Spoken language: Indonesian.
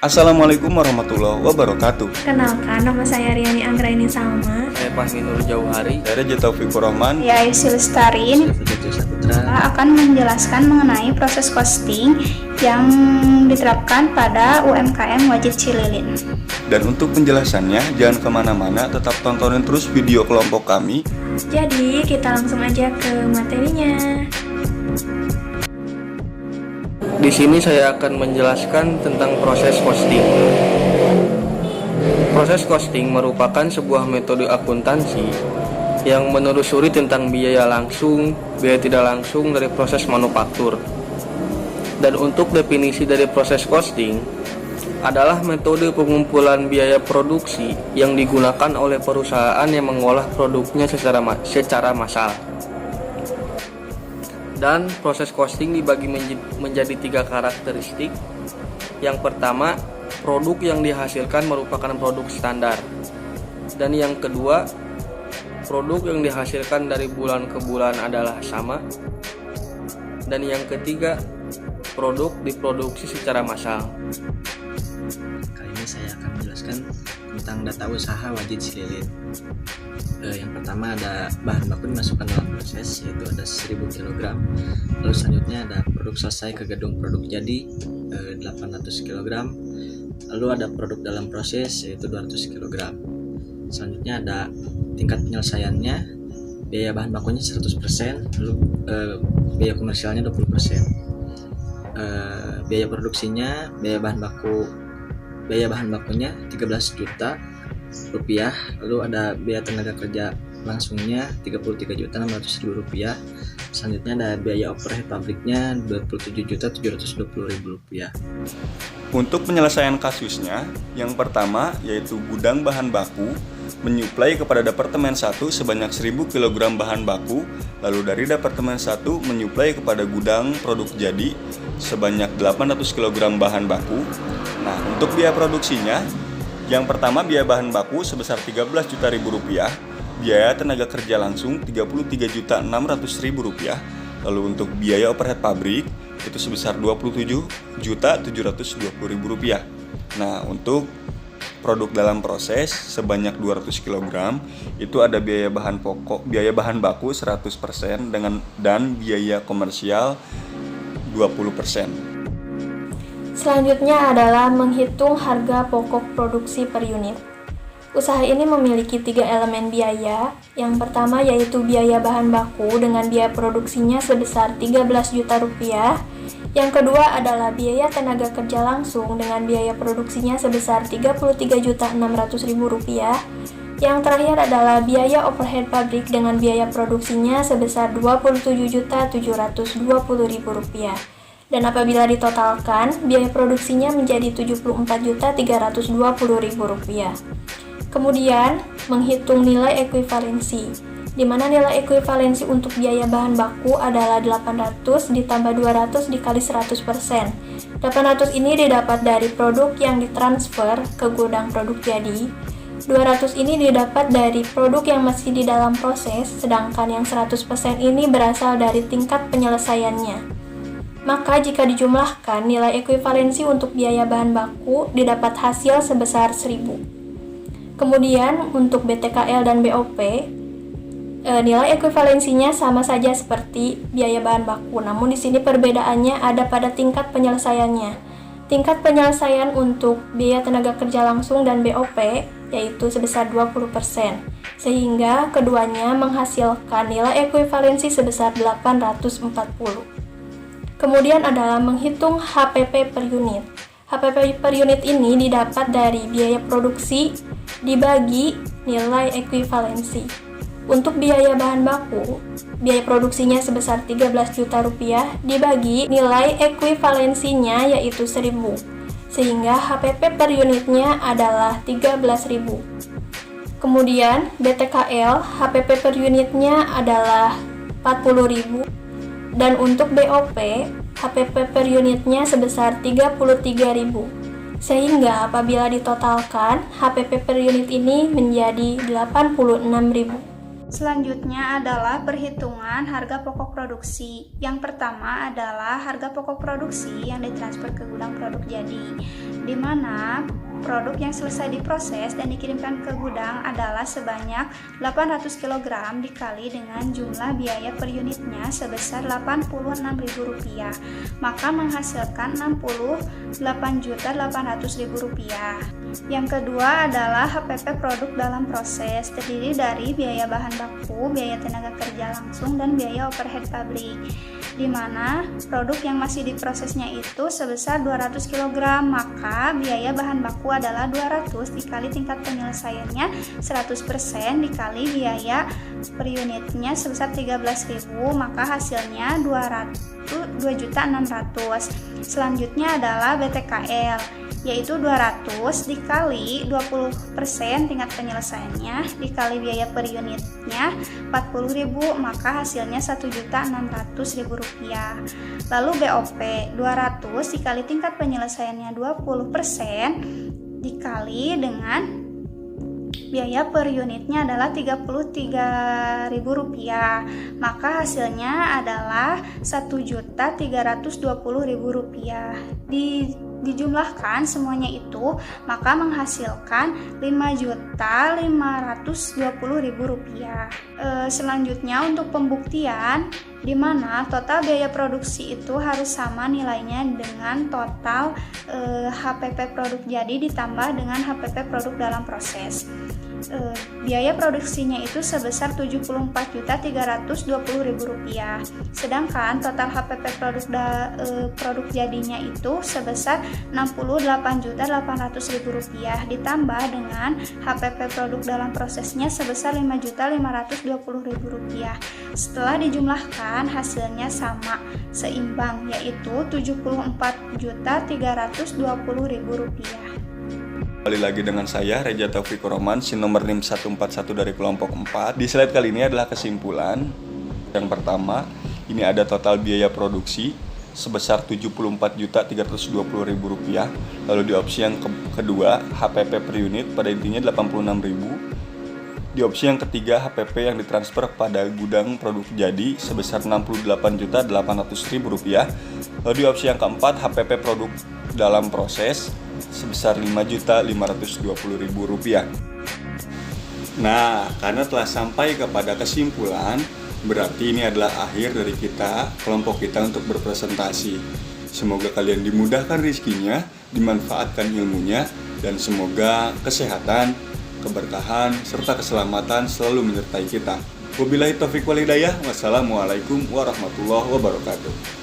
Assalamualaikum warahmatullahi wabarakatuh. Kenalkan, nama saya Riani Anggraini Salma. Saya Fahmi Nur Jauhari. Saya Raja Taufikur Rahman. Ya, Aisyah Lestarin. Saya akan menjelaskan mengenai proses costing yang diterapkan pada UMKM Wajib Cililin. Dan untuk penjelasannya, jangan kemana-mana, tetap tontonin terus video kelompok kami. Jadi, kita langsung aja ke materinya. Di sini saya akan menjelaskan tentang proses costing. Proses costing merupakan sebuah metode akuntansi yang menelusuri tentang biaya langsung, biaya tidak langsung dari proses manufaktur. Dan untuk definisi dari proses costing adalah metode pengumpulan biaya produksi yang digunakan oleh perusahaan yang mengolah produknya secara massal. Dan proses costing dibagi menjadi 3 karakteristik. Yang pertama, produk yang dihasilkan merupakan produk standar. Dan yang kedua, produk yang dihasilkan dari bulan ke bulan adalah sama. Dan yang ketiga, produk diproduksi secara massal. Kali ini saya akan menjelaskan tentang data usaha Wajib Cililin. Yang pertama ada bahan baku dimasukkan dalam proses, yaitu ada 1000 kg. Lalu selanjutnya ada produk selesai ke gedung produk jadi 800 kg. Lalu ada produk dalam proses, yaitu 200 kg. Selanjutnya ada tingkat penyelesaiannya, biaya bahan bakunya 100%, lalu biaya komersialnya 20%. Biaya produksinya, biaya bahan bakunya 13 juta rupiah, lalu ada biaya tenaga kerja langsungnya 33.600.000 rupiah. Selanjutnya ada biaya overhead pabriknya 27.720.000 rupiah. Untuk penyelesaian kasusnya, yang pertama yaitu gudang bahan baku menyuplai kepada Departemen 1 sebanyak 1000 kg bahan baku, lalu dari Departemen 1 menyuplai kepada gudang produk jadi sebanyak 800 kg bahan baku. Nah, untuk biaya produksinya, yang pertama biaya bahan baku sebesar 13 juta rupiah, biaya tenaga kerja langsung 33.600.000 rupiah, lalu untuk biaya overhead pabrik itu sebesar 27.720.000 rupiah. Nah, untuk produk dalam proses sebanyak 200 kg itu ada biaya bahan baku 100% dan biaya komersial 20%. Selanjutnya adalah menghitung harga pokok produksi per unit. Usaha ini memiliki 3 elemen biaya. Yang pertama yaitu biaya bahan baku dengan biaya produksinya sebesar 13 juta rupiah. Yang kedua adalah biaya tenaga kerja langsung dengan biaya produksinya sebesar 33.600.000 rupiah. Yang terakhir adalah biaya overhead pabrik dengan biaya produksinya sebesar 27.720.000 rupiah. Dan apabila ditotalkan, biaya produksinya menjadi 74.320.000 rupiah. Kemudian, menghitung nilai ekuivalensi, di mana nilai ekuivalensi untuk biaya bahan baku adalah 800 ditambah 200 dikali 100%. 800 ini didapat dari produk yang ditransfer ke gudang produk jadi. 200 ini didapat dari produk yang masih di dalam proses, sedangkan yang 100% ini berasal dari tingkat penyelesaiannya. Maka jika dijumlahkan, nilai ekuivalensi untuk biaya bahan baku didapat hasil sebesar 1000. Kemudian untuk BTKL dan BOP, nilai ekuivalensinya sama saja seperti biaya bahan baku, namun di sini perbedaannya ada pada tingkat penyelesaiannya. Tingkat penyelesaian untuk biaya tenaga kerja langsung dan BOP yaitu sebesar 20%, sehingga keduanya menghasilkan nilai ekuivalensi sebesar 840. Kemudian adalah menghitung HPP per unit. HPP per unit ini didapat dari biaya produksi dibagi nilai ekuivalensi. Untuk biaya bahan baku, biaya produksinya sebesar 13 juta rupiah dibagi nilai ekuivalensinya yaitu 1000. Sehingga HPP per unitnya adalah 13.000. Kemudian BTKL, HPP per unitnya adalah 40.000. Dan untuk BOP, HPP per unitnya sebesar 33.000. Sehingga apabila ditotalkan, HPP per unit ini menjadi 86.000. Selanjutnya adalah perhitungan harga pokok produksi. Yang pertama adalah harga pokok produksi yang ditransfer ke gudang produk jadi, di mana produk yang selesai diproses dan dikirimkan ke gudang adalah sebanyak 800 kg dikali dengan jumlah biaya per unitnya sebesar Rp86.000, maka menghasilkan Rp68.800.000. Yang kedua adalah HPP produk dalam proses, terdiri dari biaya bahan baku, biaya tenaga kerja langsung, dan biaya overhead pabrik, di mana produk yang masih diprosesnya itu sebesar 200 kg, maka biaya bahan baku adalah 200 dikali tingkat penyelesaiannya 100% dikali biaya per unitnya sebesar 13.000, maka hasilnya 2.600.000. Selanjutnya adalah BTKL, yaitu 200 dikali 20% tingkat penyelesaiannya dikali biaya per unitnya 40.000, maka hasilnya Rp1.600.000. Lalu BOP 200 dikali tingkat penyelesaiannya 20% dikali dengan biaya per unitnya adalah Rp33.000, maka hasilnya adalah Rp1.320.000. Dijumlahkan semuanya itu, maka menghasilkan Rp5.520.000. Selanjutnya untuk pembuktian, di mana total biaya produksi itu harus sama nilainya dengan total HPP produk jadi ditambah dengan HPP produk dalam proses. Biaya produksinya itu sebesar Rp74.320.000, sedangkan total HPP produk jadinya itu sebesar Rp68.800.000 ditambah dengan HPP produk dalam prosesnya sebesar Rp5.520.000. Setelah dijumlahkan hasilnya sama, seimbang, yaitu Rp74.320.000. Kembali lagi dengan saya, Reja Taufikur Roman, SIN nomor NIM 141 dari kelompok 4. Di slide kali ini adalah kesimpulan. Yang pertama, ini ada total biaya produksi sebesar Rp74.320.000. Lalu di opsi yang kedua, HPP per unit pada intinya Rp86.000. Di opsi yang ketiga, HPP yang ditransfer pada gudang produk jadi sebesar Rp68.800.000. Lalu di opsi yang keempat, HPP produk dalam proses sebesar Rp5.520.000. Nah, karena telah sampai kepada kesimpulan, berarti ini adalah akhir dari kita, kelompok kita untuk berpresentasi. Semoga kalian dimudahkan rezekinya, dimanfaatkan ilmunya, dan semoga kesehatan, keberkahan, serta keselamatan selalu menyertai kita. Wabillahi taufiq wal hidayah. Wassalamualaikum warahmatullahi wabarakatuh.